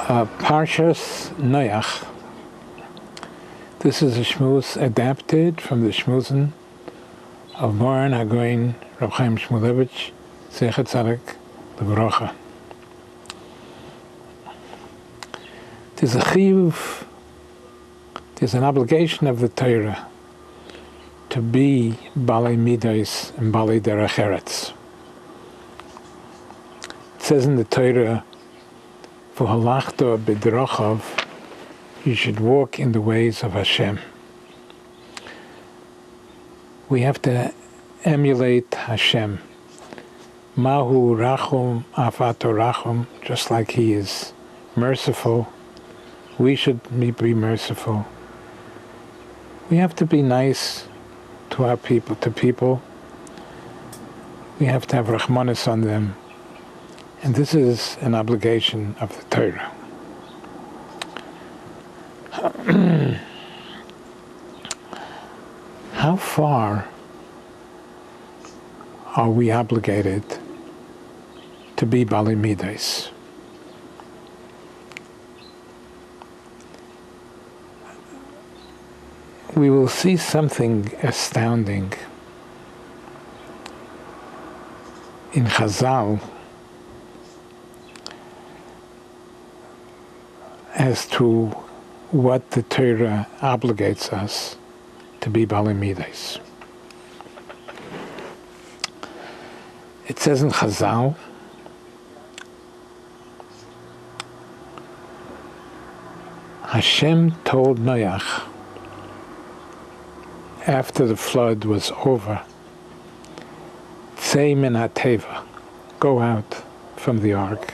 Parshas Noach. This is a shmuz adapted from the shmuzin of Moran Hagoyin Rav Chaim Shmulevich, Zecher Tzaddik L'Vrocha. There's a chiyuv, there's an obligation of the Torah to be Baalei Midot and Baalei Derech Eretz. It says in the Torah, V'halachta b'drachav, you should walk in the ways of Hashem. We have to emulate Hashem. Mahu rachum afato rachum, just like He is merciful, we should be merciful. We have to be nice to our people, We have to have rachmanis on them. And this is an obligation of the Torah. How far are we obligated to be Baalei Midot? We will see something astounding in Chazal as to what the Torah obligates us to be Baalei Midot. It says in Chazal, Hashem told Noach after the flood was over, Tzei min hateva, go out from the ark.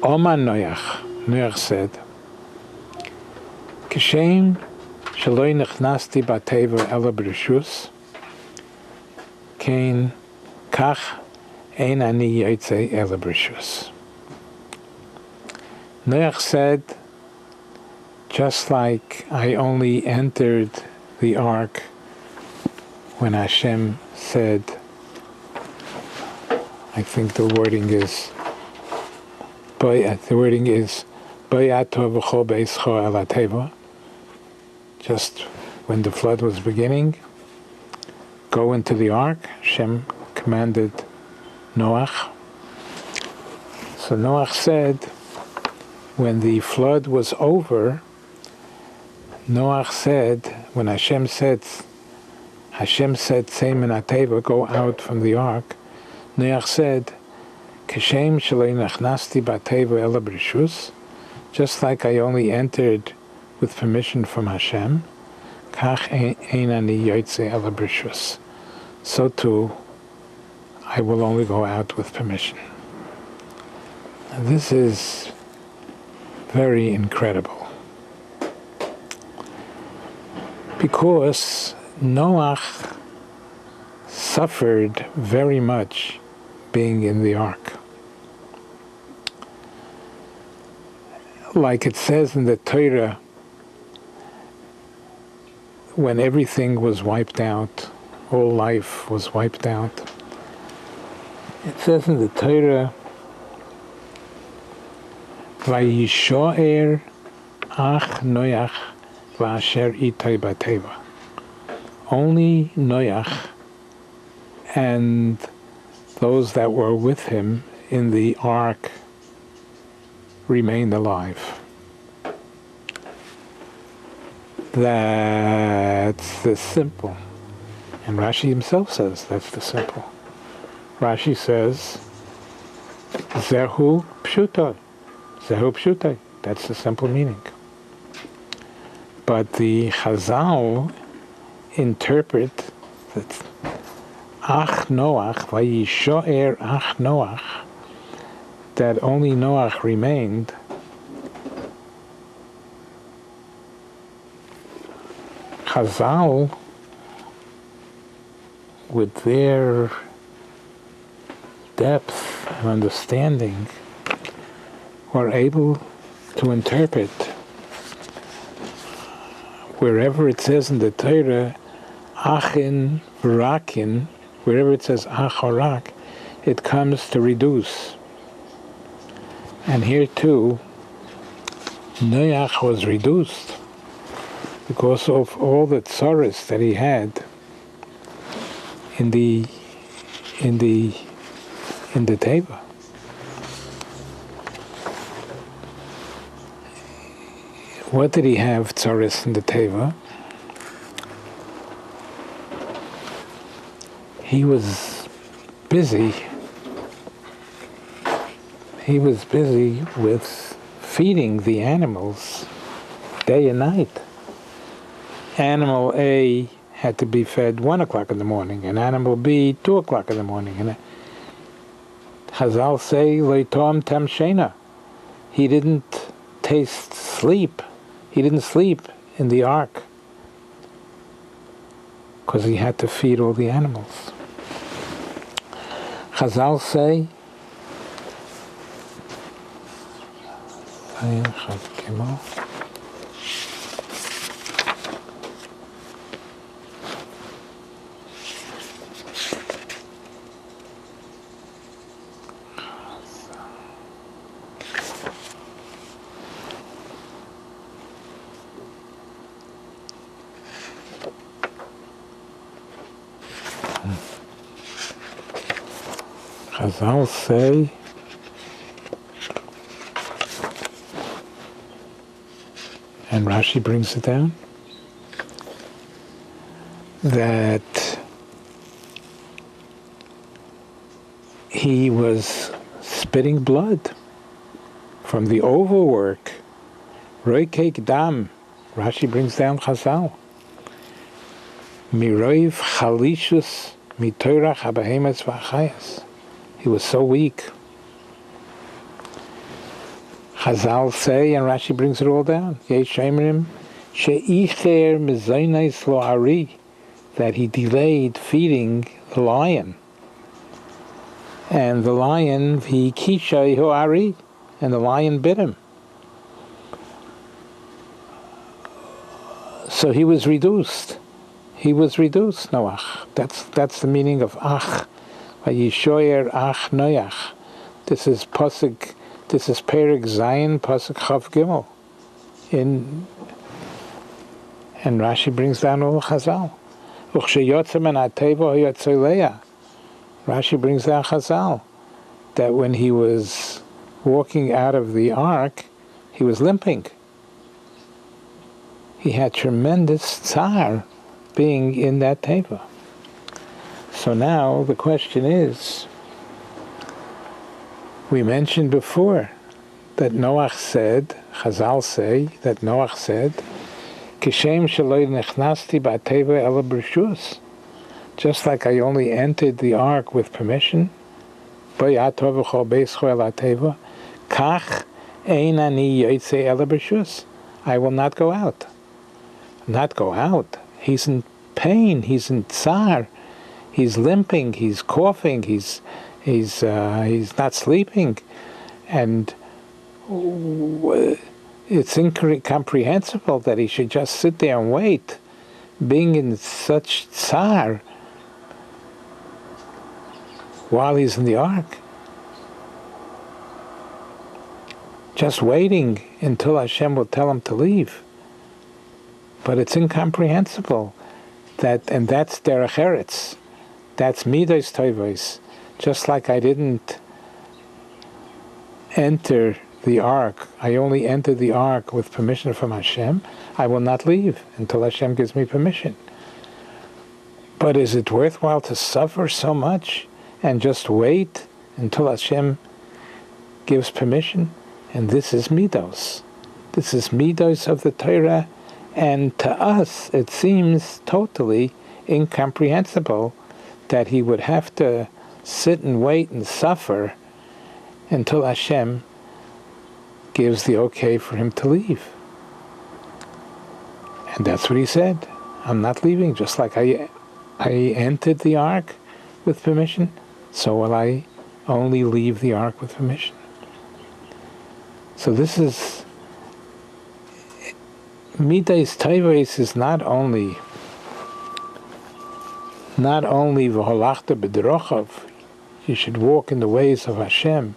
Omar Noach said, Kishem shaloi nechnasti bateva ela b'rishus, kein kach ein ani yotzei ela b'rishus. Noach said, just like I only entered the ark when Hashem said, I think the wording is, just when the flood was beginning, go into the ark. Hashem commanded Noach. So Noach said, when the flood was over, Noach said, when Hashem said, Tzei min hateva, go out from the ark, Noach said, Kishem shalei nechnasti bateva ela b'rishus, just like I only entered with permission from Hashem, kach ein ani yotzei ela b'rishus, so too I will only go out with permission. Now, this is very incredible, because Noach suffered very much being in the ark. Like it says in the Torah, when everything was wiped out, all life was wiped out, it says in the Torah, Vayisho'er ach Noach v'asher itay bateva. Only Noach and those that were with him in the ark remained alive. That's the simple. And Rashi himself says that's the simple. Rashi says, Zehu pshutai. Zehu pshutai. That's the simple meaning. But the Chazal interpret that Ach Noach, Vayisho'er Ach Noach, that only Noach remained. Chazal, with their depth and understanding, were able to interpret wherever it says in the Torah, Achin V'rakin, wherever it says Ach or Rak, it comes to reduce. And here too, Noach was reduced because of all the tzaras that he had in the teva. What did he have tzaras in the teva? He was busy. He was busy with feeding the animals day and night. Animal A had to be fed 1 o'clock in the morning, and animal B 2 o'clock in the morning. And Chazal say, "Leitom tem shena." He didn't taste sleep. He didn't sleep in the ark because he had to feed all the animals. Chazal say, Chazal say, and Rashi brings it down, that he was spitting blood from the overwork. Roikek dam, Rashi brings down Chazal. Miroiv chalishus mitorach habahemes v'achayas. He was so weak. Chazal say, and Rashi brings it all down, Yesh Shemrim, she'icher mezoynais lo ari, that he delayed feeding the lion. And the lion, v'kisha ho ari, and the lion bit him. So he was reduced. He was reduced, Noach. That's the meaning of ach. Vayishoyer ach Noach. This is Pasuk. This is Perek Zayin Pasuk Chav Gimel. And Rashi brings down all Chazal. Uchsheyotzem en ateva hayotzoleya. Rashi brings down Chazal that when he was walking out of the ark, he was limping. He had tremendous tsar being in that teva. So now the question is, we mentioned before that Noach said, Chazal say, that Noach said, Kishem shaloi nechnasti ba'teva ela b'rishus. Just like I only entered the ark with permission, kach ein ani yotzei ela b'rishus. I will not go out. Not go out. He's in pain. He's in tsar. He's limping. He's coughing. He's not sleeping, and it's incomprehensible that he should just sit there and wait, being in such tsar while he's in the ark, just waiting until Hashem will tell him to leave. But it's incomprehensible and that's derech eretz, that's midos tovos. Just like I didn't enter the ark, I only entered the ark with permission from Hashem, I will not leave until Hashem gives me permission. But is it worthwhile to suffer so much and just wait until Hashem gives permission? And this is midos. This is midos of the Torah, and to us it seems totally incomprehensible that he would have to sit and wait and suffer until Hashem gives the okay for him to leave. And that's what he said. I'm not leaving. Just like I entered the ark with permission, so will I only leave the ark with permission. So this is midas tovos is not only v'holachta b'derochav, you should walk in the ways of Hashem,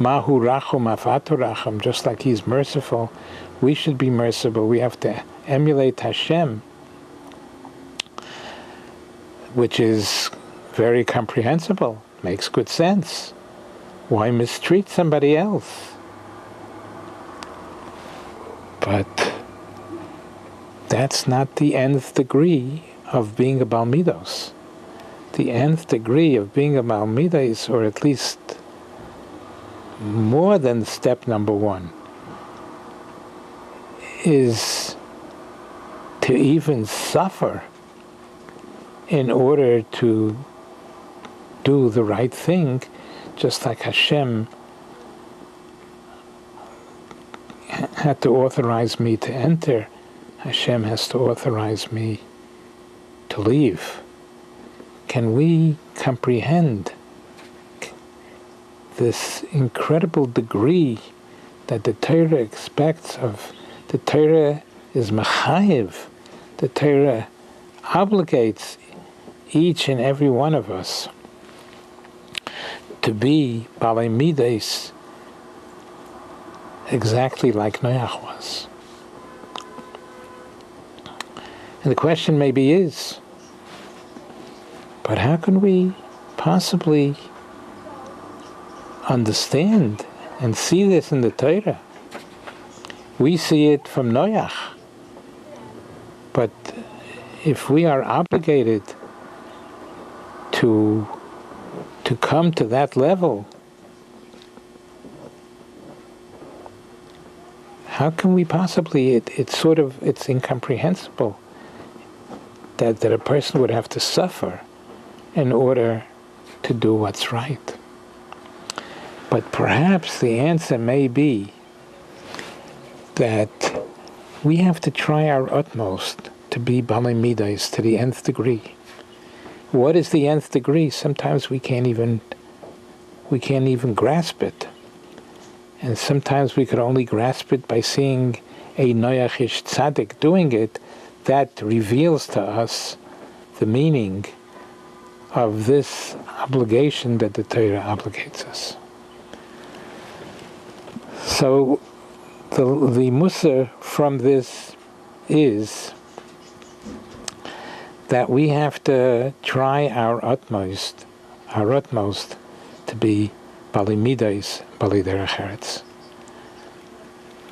Mahu rachum afatu rachum, just like He's merciful, we should be merciful. We have to emulate Hashem, which is very comprehensible, makes good sense. Why mistreat somebody else? But that's not the nth degree of being a Baalei Midos. The nth degree of being a Baalei Midos, or at least more than step number one, is to even suffer in order to do the right thing, just like Hashem had to authorize me to enter, Hashem has to authorize me to leave. Can we comprehend this incredible degree that the Torah expects of? The Torah is mechayev. The Torah obligates each and every one of us to be Baalei Midos exactly like Noach was. And the question maybe is, but how can we possibly understand and see this in the Torah? We see it from Noach, but if we are obligated to come to that level, how can we possibly? It's incomprehensible that a person would have to suffer in order to do what's right. But perhaps the answer may be that we have to try our utmost to be Baalei Midos to the nth degree. What is the nth degree? Sometimes we can't even grasp it. And sometimes we could only grasp it by seeing a Noachish tzaddik doing it. That reveals to us the meaning of this obligation that the Torah obligates us. So the Musar from this is that we have to try our utmost to be Baalei Midos, Baalei Derech Eretz.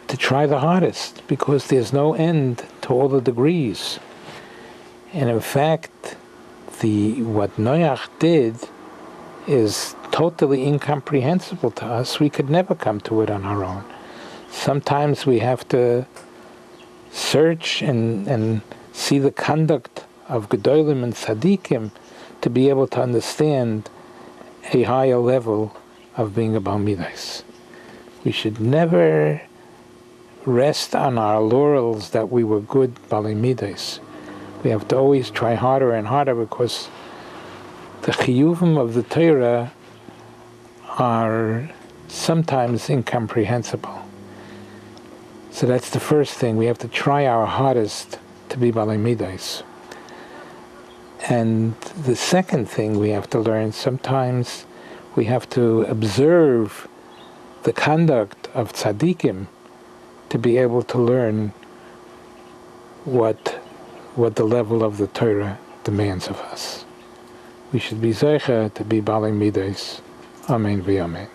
To try the hardest, because there's no end to all the degrees. And in fact, what Noach did is totally incomprehensible to us. We could never come to it on our own. Sometimes we have to search and see the conduct of Gedolim and Tzaddikim to be able to understand a higher level of being a Baalei Midos. We should never rest on our laurels that we were good Baalei Midos. We have to always try harder and harder, because the chiyuvim of the Torah are sometimes incomprehensible. So that's the first thing. We have to try our hardest to be Baalei Midos. And the second thing we have to learn, sometimes we have to observe the conduct of tzaddikim to be able to learn what the level of the Torah demands of us. We should be zeicha to be Baalei Midos. Amen v'amen.